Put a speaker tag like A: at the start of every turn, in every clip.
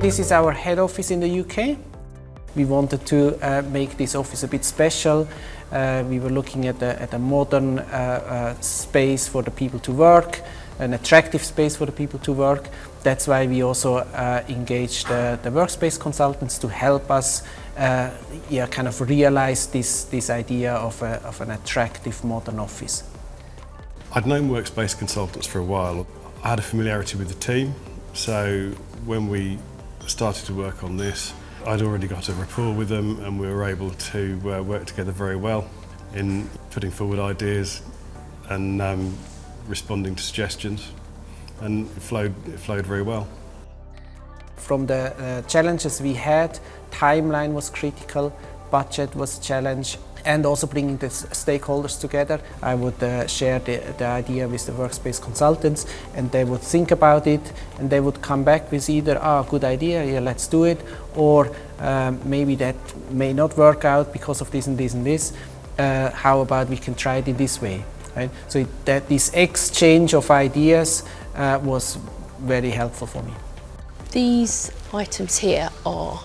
A: This is our head office in the UK. We wanted to make this office a bit special. We were looking at a modern space for the people to work, an attractive space for the people to work. That's why we also engaged the Workspace consultants to help us kind of realize this idea of an attractive modern office.
B: I'd known Workspace consultants for a while. I had a familiarity with the team, so when we started to work on this, I'd already got a rapport with them and we were able to work together very well in putting forward ideas and responding to suggestions, and it flowed very well.
A: From the challenges we had, timeline was critical, budget was a challenge, and also bringing the stakeholders together. I would share the idea with the Workspace consultants, and they would think about it, and they would come back with either, good idea, yeah, let's do it, or maybe that may not work out because of this and this and this. How about we can try it in this way? Right? So this exchange of ideas was very helpful for me.
C: These items here are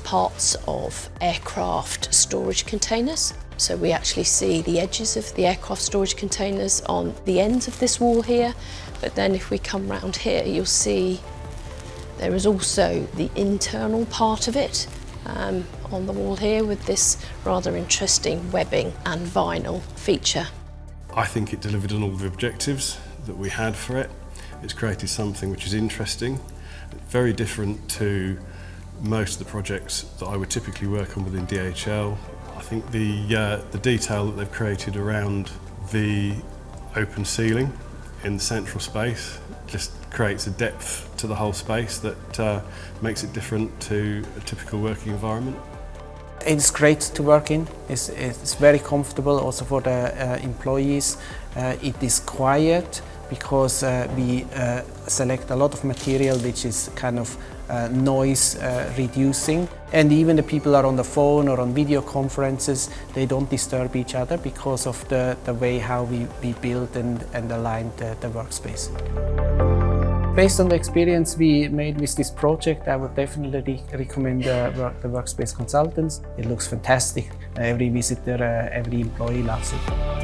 C: parts of aircraft storage containers. So we actually see the edges of the aircraft storage containers on the ends of this wall here, but then if we come round here you'll see there is also the internal part of it on the wall here with this rather interesting webbing and vinyl feature.
B: I think it delivered on all the objectives that we had for it. It's created something which is interesting, very different to most of the projects that I would typically work on within DHL. I think the detail that they've created around the open ceiling in the central space just creates a depth to the whole space that makes it different to a typical working environment.
A: It's great to work in. It's very comfortable also for the employees. It is quiet because we select a lot of material which is kind of noise reducing, and even the people are on the phone or on video conferences, they don't disturb each other because of the way how we build and align the workspace. Based on the experience we made with this project, I would definitely recommend the Workspace consultants. It looks fantastic. Every visitor, every employee loves it.